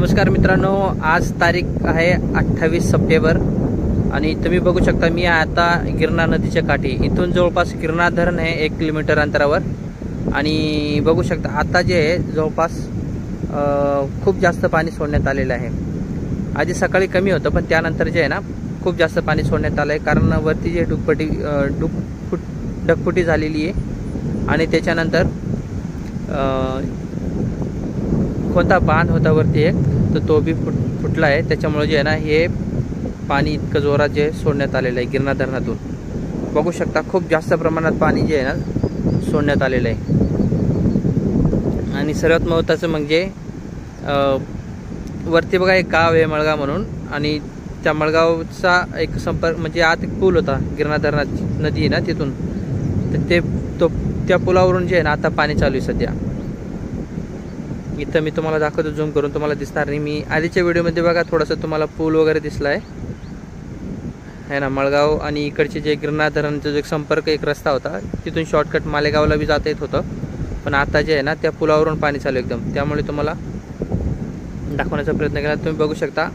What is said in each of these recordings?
नमस्कार मित्रांनो, आज तारीख आहे 28 सप्टेंबर आणि तुम्ही बघू शकता मी आता गिरणा नदीच्या काठी, इथून जवळपास गिरणा धरण आहे 1 किलोमीटर अंतरावर. आणि बघू शकता आता जे आहे जवळपास खूप जास्त पाणी सोडण्यात आलेलं आहे. आधी सकाळी कमी होतं पण त्यानंतर जे आहे ना खूप जास्त पाणी सोडण्यात आलं आहे, कारण वरती जे ढगफुटी झालेली आहे आणि त्याच्यानंतर कोणता बांध होता वरती एक, तर तो बी फुटला आहे. त्याच्यामुळे जे आहे ना हे पाणी इतकं जोरात जे सोडण्यात आलेलं आहे गिरणा धरणातून. बघू शकता खूप जास्त प्रमाणात पाणी जे आहे ना सोडण्यात आलेलं आहे. आणि सर्वात महत्त्वाचं म्हणजे वरती बघा एक गाव आहे मळगाव म्हणून, आणि त्या मळगावचा एक संपर्क म्हणजे आत एक पूल होता गिरणा धरणाची नदी आहे ना तिथून, तर त्या पुलावरून जे आहे ना आता पाणी चालू आहे सध्या. इथं मी तुम्हाला दाखवतो, झूम करून तुम्हाला दिसणार नाही. मी आधीच्या व्हिडिओमध्ये बघा थोडंसं तुम्हाला पूल वगैरे दिसला आहे ना मळगाव, आणि इकडचे जे गिरणा धरणचा जो संपर्क एक रस्ता होता तिथून शॉर्टकट मालेगावला बी जाता येत होतं. पण आता जे आहे ना त्या पुलावरून पाणी चालू एकदम, त्यामुळे तुम्हाला दाखवण्याचा प्रयत्न केला. तुम्ही बघू शकता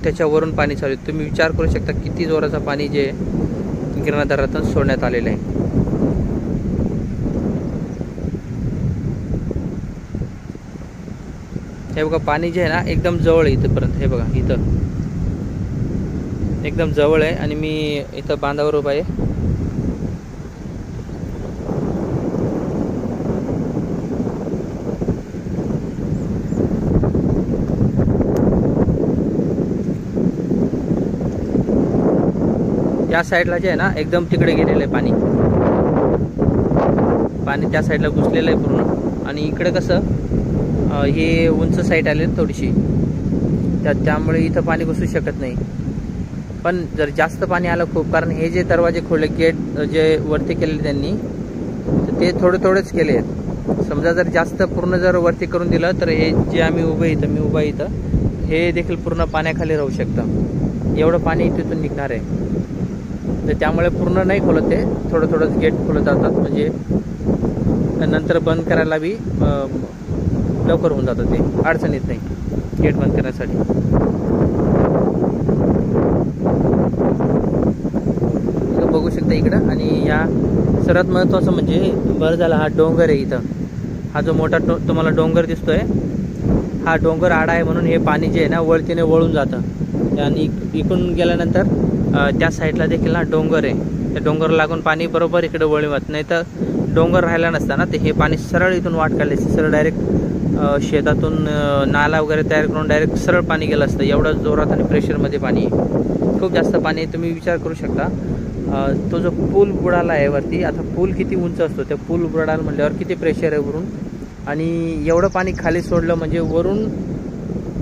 त्याच्यावरून पाणी चालू आहे. तुम्ही विचार करू शकता किती जोराचं पाणी जे गिरणा धरणातून सोडण्यात आलेलं आहे. हे बघा पाणी जे आहे ना एकदम जवळ आहे इथपर्यंत. हे बघा इथं एकदम जवळ आहे आणि मी इथं बांधावर उभा आहे. या साईडला जे आहे ना एकदम तिकडे गेलेलं आहे पाणी त्या साईडला घुसलेलं आहे पूर्ण. आणि इकडे कसं हे उंच साईड आले थोडीशी, त्यामुळे इथं पाणी घुसू शकत नाही. पण जर जास्त पाणी आलं खूप, कारण हे जे दरवाजे खोलले गेट जे वरती केले त्यांनी, तर ते थोडेच केले आहेत. समजा जर जास्त पूर्ण जर वरती करून दिलं तर हे जे आम्ही मी उभा इथं, हे देखील पूर्ण पाण्याखाली राहू शकतं. एवढं पाणी तिथून निघणार आहे. तर त्यामुळे पूर्ण नाही खोलत, ते थोडंच गेट खोलत जातात, म्हणजे नंतर बंद करायला बी लवकर होऊन जातं, ते अडचण येत नाही गेट बंद करण्यासाठी. बघू शकता इकडं. आणि या सर्वात महत्त्वाचं म्हणजे बरं झालं हा डोंगर आहे इथं. हा जो मोठा तुम्हाला डोंगर दिसतोय, हा डोंगर आडा आहे म्हणून हे पाणी जे आहे ना वळतीने वळून जातं. आणि इकडून गेल्यानंतर त्या साईडला देखील ना डोंगर आहे, त्या डोंगर लागून पाणी बरोबर इकडे वळवत नाही. तर डोंगर राहिला नसता ना, ते हे पाणी सरळ इथून वाट काढली, सरळ डायरेक्ट शेतातून नाला वगैरे तयार करून डायरेक्ट सरळ पाणी गेलं असतं. एवढं जोरात आणि प्रेशरमध्ये पाणी आहे, खूप जास्त पाणी आहे. तुम्ही विचार करू शकता तो जो पूल बुडाला आहे वरती, आता पूल किती उंच असतो, त्या पूल बुडाला म्हटल्यावर किती प्रेशर आहे वरून, आणि एवढं पाणी खाली सोडलं म्हणजे वरून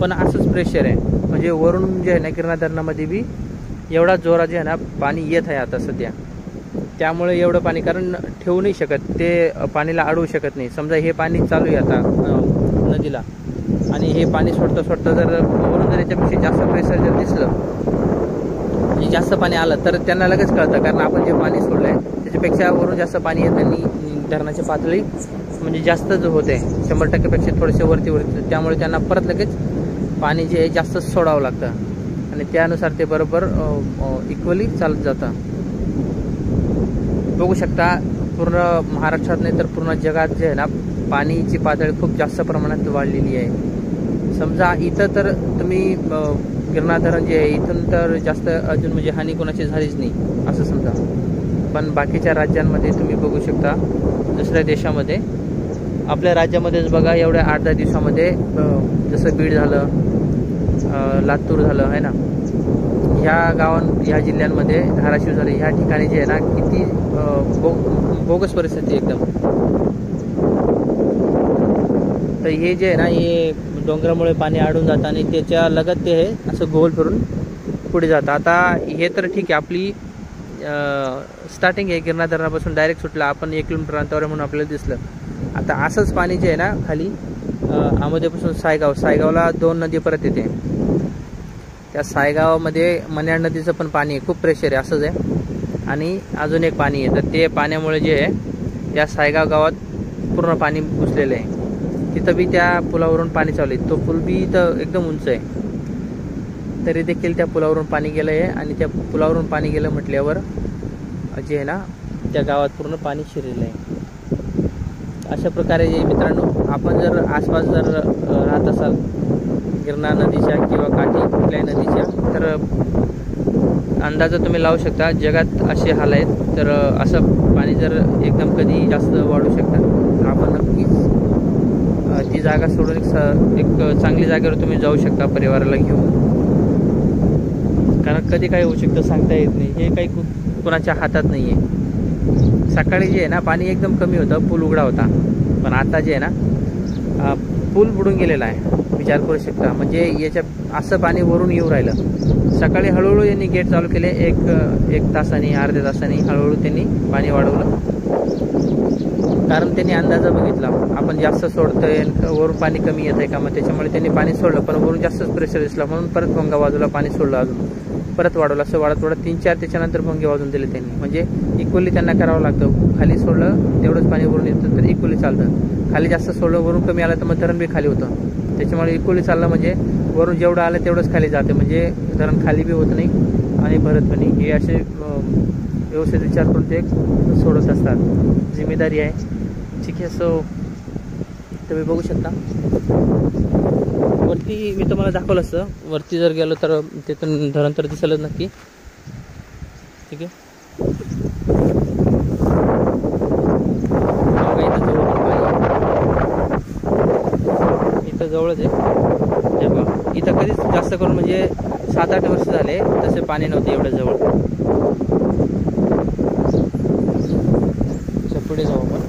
पण असंच प्रेशर आहे. म्हणजे वरून जे आहे ना गिरणा धरणामध्ये बी एवढा जोरात जे आहे ना पाणी येत आहे आता सध्या. त्यामुळे एवढं पाणी, कारण ठेवू नाही शकत, ते पाणीला अडवू शकत नाही. समजा हे पाणी चालू आहे आता नदीला, आणि हे पाणी सोडता जर वरून जर याच्यापेक्षा जास्त प्रेशर जर दिसलं, म्हणजे जास्त पाणी आलं, तर त्यांना लगेच कळतं, कारण आपण जे पाणी सोडलं आहे त्याच्यापेक्षा वरून जास्त पाणी येतं आणि धरणाची पातळी म्हणजे जास्त जो होते 100%पेक्षा थोडेसे वरती. त्यामुळे त्यांना परत लगेच पाणी जे आहे जास्त सोडावं लागतं, आणि त्यानुसार ते बरोबर इक्वली चालत जातं. बघू शकता पूर्ण महाराष्ट्रात नाही तर पूर्ण जगात जे आहे ना पाणीची पातळी खूप जास्त प्रमाणात वाढलेली आहे. समजा इथं तर तुम्ही गिरणा धरण जे आहे इथून तर जास्त अजून म्हणजे हानी कोणाची झालीच नाही असं समजा. पण बाकीच्या राज्यांमध्ये तुम्ही बघू शकता, दुसऱ्या देशामध्ये, आपल्या राज्यामध्येच बघा एवढ्या 8-10 दिवसामध्ये जसं बीड झालं, लातूर झालं आहे ना, ह्या जिल्ह्यांमध्ये, धाराशिव झाले, ह्या ठिकाणी जे आहे ना किती बोगस परिस्थिती एकदम. तर हे जे आहे ना हे डोंगरामुळे पाणी अडून जातं आणि त्याच्या लगत ते हे असं गोल फिरून पुढे जातं. आता हे तर ठीक आहे, आपली स्टार्टिंग आहे गिरणा धरणापासून डायरेक्ट सुटला, आपण 1 किलोमीटर अंतरावर म्हणून आपल्याला दिसलं. आता असंच पाणी जे आहे ना खाली आमोदेपासून सायगावला 2 नदी परत येते. त्या सायगावमध्ये मन्याड नदीचं पण पाणी आहे, खूप प्रेशर आहे, असंच आहे. आणि अजून एक पाणी आहे, तर ते पाण्यामुळे जे आहे त्या सायगाव गावात पूर्ण पाणी घुसलेलं आहे. तिथं बी त्या पुलावरून पाणी चालू आहे. तो पूल बी इथं एकदम उंच आहे, तरी देखील त्या पुलावरून पाणी गेलं आहे. आणि त्या पुलावरून पाणी गेलं म्हटल्यावर जे आहे ना त्या गावात पूर्ण पाणी शिरलेलं आहे. अशा प्रकारे मित्रांनो, आपण जर आसपास जर राहत असाल गिरणा नदीच्या किंवा काठी कुठल्याही नदीच्या, तर अंदाज तुम्ही लावू शकता जगात असे हाल आहेत. तर असं पाणी जर एकदम कधी जास्त वाढू शकतं, तर आपण नक्कीच ती जागा सोडून एक चांगली जागेवर तुम्ही जाऊ शकता परिवाराला घेऊन. कारण कधी काय होऊ शकतं सांगता येत नाही, हे काही कोणाच्या हातात नाही आहे. सकाळी जे आहे ना पाणी एकदम कमी होतं, पूल उघडा होता, पण आता जे आहे ना पूल बुडून गेलेला आहे. विचार करू शकता, म्हणजे याच्या असं पाणी वरून येऊ राहिलं. सकाळी हळूहळू यांनी गेट चालू केले, एक तासाने अर्ध्या तासाने हळूहळू त्यांनी पाणी वाढवलं. कारण त्यांनी अंदाज बघितला आपण जास्त सोडतोय, वरून पाणी कमी येत आहे का, मग त्याच्यामुळे त्यांनी पाणी सोडलं. पण वरून जास्तच प्रेशर दिसला म्हणून परत भोंगा बाजूला पाणी सोडलं, अजून परत वाढवलं. असं वाढत 3-4 त्याच्यानंतर भोंगे वाजून दिले त्यांनी. म्हणजे इक्वली त्यांना करावं लागतं. खाली सोडलं तेवढंच पाणी वरून येतं तर इक्वली चालतं, खाली जास्त सोडलं वरून कमी आलं तर मग धरण बी खाली होतं. त्याच्यामुळे इक्वली चाललं म्हणजे वरून जेवढं आलं तेवढंच खाली जाते, म्हणजे धरण खाली बी होत नाही आणि भरत पण नाही. हे असे व्यवस्थित विचार करून ते सोडत असतात, जिम्मेदारी आहे. ठीक आहे. सो तुम्ही बघू शकता वरती मी तुम्हाला दाखवलं असतं, वरती जर गेलो तर तिथून धरण तर दिसलंच नक्की. ठीक आहे. इथं जवळच आहे. हे बघा, इथं कधीच जास्त करून म्हणजे 7-8 वर्ष झाले तसे पाणी नव्हते एवढं जवळ. पुढे जाऊ आपण.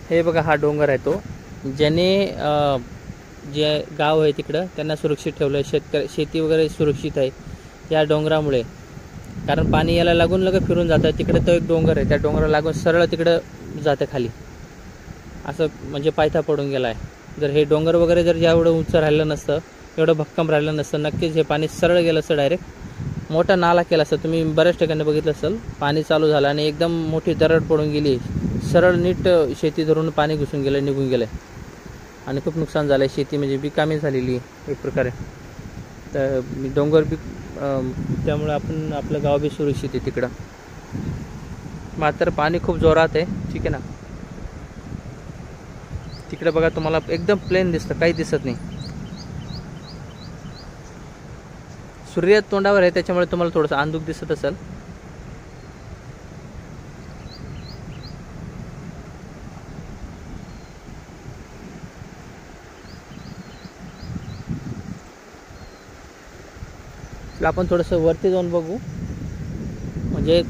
हे बघा, हा डोंगर आहे तो ज्याने जे गाव आहे तिकडं त्यांना सुरक्षित ठेवलं आहे. शेती वगैरे सुरक्षित आहे या डोंगरामुळे. कारण पाणी याला लागून लगेच फिरून जातं. तिकडे तो एक डोंगर आहे, त्या डोंगराला लागून सरळ तिकडं जातं खाली, असं म्हणजे पायथा पडून गेला आहे. जर हे डोंगर वगैरे जर एवढं उंच राहिलं नसतं, एवढं भक्कम राहिलं नसतं, नक्कीच हे पाणी सरळ गेलं असतं, डायरेक्ट मोठा नाला केला असतं. तुम्ही बऱ्याच ठिकाणी बघितलं असेल, पाणी चालू झालं आणि एकदम मोठी दरड पडून गेली, सरळ नीट शेती धरून पाणी घुसून गेलं, निघून गेलं आणि खूप नुकसान झालं. शेती म्हणजे बिकामी झालेली एक प्रकारे. तर डोंगर बी त्यामुळे आपण आपलं गाव बी सुरक्षित आहे तिकडं. मात्र पाणी खूप जोरात आहे. ठीक आहे ना. तिकडे बघा, तुम्हाला एकदम प्लेन दिसतं, काही दिसत नाही. सूर्य तोंडावर आहे त्याच्यामुळे तुम्हाला थोडंसं अंधुक दिसत असेल. आपण थोडंसं वरती जाऊन बघू, म्हणजे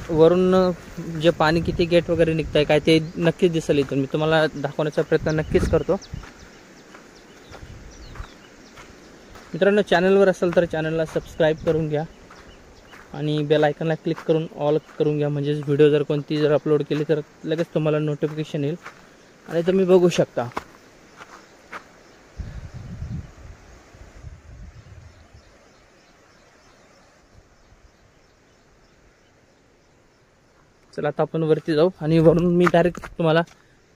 वरून जे पाणी किती गेट वगैरे निघत आहे काय ते नक्कीच दिसेल. इथून मी तुम्हाला दाखवण्याचा प्रयत्न नक्कीच करतो. मित्रांनो, चॅनलवर असेल तर चॅनलला सबस्क्राईब करून घ्या आणि बेल आयकॉनला क्लिक करून ऑल करून घ्या, म्हणजेच व्हिडिओ जर कोणती जर अपलोड केली तर लगेच तुम्हाला नोटिफिकेशन येईल आणि तुम्ही बघू शकता. चला आता आपण वरती जाऊ आणि वरून मी डायरेक्ट तुम्हाला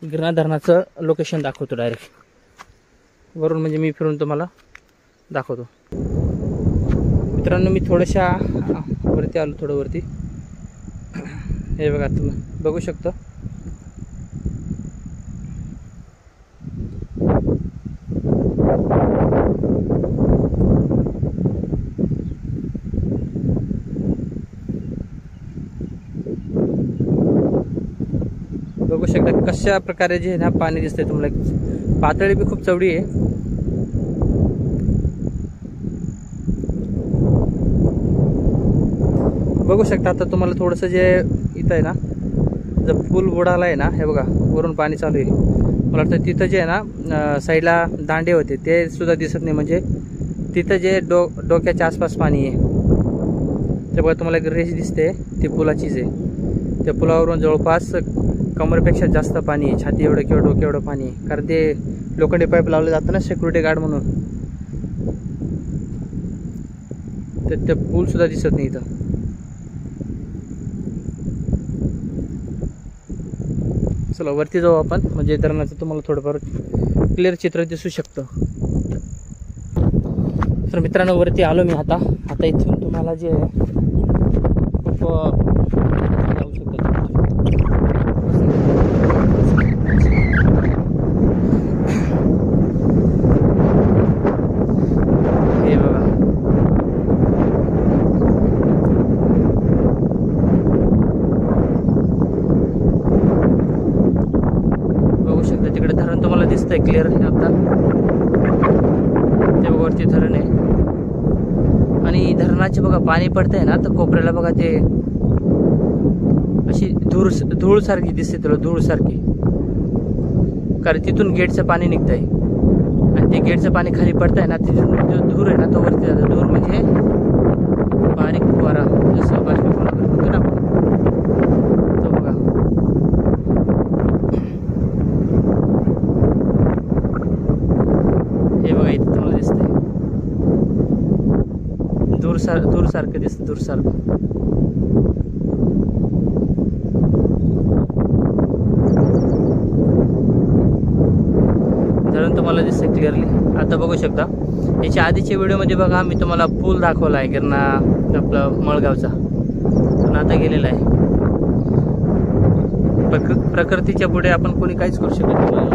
गिरणा धरणाचं लोकेशन दाखवतो. डायरेक्ट वरून म्हणजे मी फिरून तुम्हाला दाखवतो. मित्रांनो, मी थोड्याशा वरती आलो, थोडं वरती. हे बघा, तुम्ही बघू शकता. बघू शकता कशा प्रकारे जे ना पाणी दिसतंय तुम्हाला. पातळी बी खूप चवडी आहे. बघू शकता. आता तुम्हाला थोडंसं जे इथं आहे ना, जर पूल बुडाला आहे ना, हे बघा वरून पाणी चालू आहे. मला वाटतं तिथं जे आहे ना साईडला दांडे होते ते सुद्धा दिसत नाही, म्हणजे तिथं जे डोक्याच्या आसपास पाणी आहे ते बघा. तुम्हाला एक रेष दिसते, ती पुलाचीच आहे. त्या पुलावरून जवळपास कमरेपेक्षा जास्त पाणी आहे, छाती एवढं किंवा डोके एवढं पाणी आहे. कारण ते लोखंडी पाईप लावले जातं ना सिक्युरिटी गार्ड म्हणून, तर ते पूल सुद्धा दिसत नाही इथं. चला वरती जाऊ आपण, म्हणजे धरणाचं तुम्हाला थोडंफार क्लिअर चित्र दिसू शकतं. तर मित्रांनो वरती आलो मी आता इथून तुम्हाला जे खूप जाऊ शकतं. हे बघा बघू शकता तिकडे धरण तुम्हाला दिसतंय क्लिअर. आता ते वरती धरण आहे आणि धरणाचे बघा पाणी पडतंय ना, तर कोपऱ्याला बघा ते अशी धूळ सारखी दिसते, तुला धूळ सारखी, कारण तिथून गेटचं पाणी निघतंय आणि ते गेटचं पाणी खाली पडतंय ना, तिथून जो धूर आहे ना तो वरती जातो. धूर म्हणजे बारीक फुवारा, जसं बाष्पीभवन वगैरे म्हणतो ना आपण, तो बघा. हे बघा इथे तुम्हाला दिसतंय दूर सारखं दिसतं, दूर सारखं. धरण तुम्हाला दिसतंय क्लिअरली. आता बघू शकता याच्या आधीच्या व्हिडिओमध्ये बघा मी तुम्हाला पूल दाखवला आहे गिरणा आपलं मळगावचा, पण आता गेलेला आहे. प्रकृतीच्या पुढे आपण कोणी काहीच करू शकत नाही.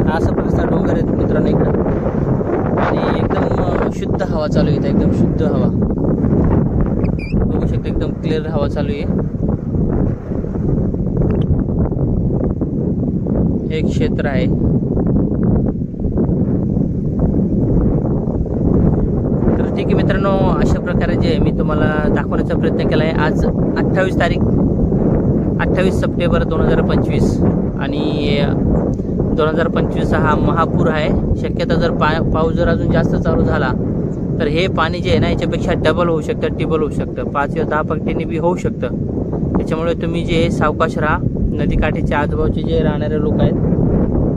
असा प्रकारचा डोंगर आहे मित्रांनो इकडं, आणि एकदम शुद्ध हवा चालू आहे, एकदम शुद्ध हवा बघू शकता, एकदम क्लिअर हवा चालू आहे. हे क्षेत्र आहे. तर ठीक आहे मित्रांनो, अशा प्रकारे जे मी तुम्हाला दाखवण्याचा प्रयत्न केला आहे. आज 28 सप्टेंबर 2025 आणि 2025 हा महापूर आहे. शक्यता जर पाऊस जर अजून जास्त चालू झाला तर हे पाणी जे आहे ना याच्यापेक्षा डबल होऊ शकतं, ट्रिपल होऊ शकतं, 5 या 10 पटीने बी होऊ शकतं. त्याच्यामुळे तुम्ही जे सावकाश राहा, नदीकाठीच्या आजूबाजूचे जे राहणारे लोक आहेत,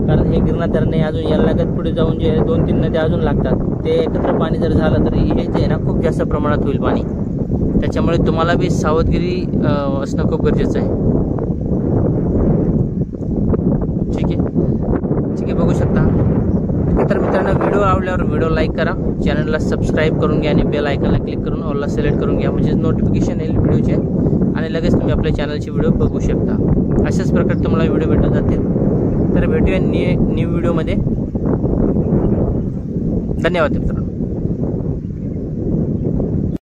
कारण हे गिरणा धरण आहे, अजून याला लागत पुढे जाऊन जे 2-3 नद्या अजून लागतात, ते एकत्र पाणी जर झालं तर हे जे आहे ना खूप जास्त प्रमाणात होईल पाणी. त्याच्यामुळे तुम्हाला बी सावधगिरी असणं खूप गरजेचं आहे. ठीक आहे बघू शकता. तर मित्रांनो व्हिडिओ आवडल्यावर व्हिडिओ लाईक करा, चॅनलला सबस्क्राईब करून घ्या आणि बेल आयकॉनला क्लिक करून ऑलला सिलेक्ट करून घ्या, म्हणजे नोटिफिकेशन येईल व्हिडिओचे आणि लगेच तुम्ही आपल्या चॅनलचे व्हिडिओ बघू शकता. अशाच प्रकारे तुम्हाला व्हिडिओ भेटून जातील. तर भेटूया न्यू व्हिडिओमध्ये. धन्यवाद मित्रांनो.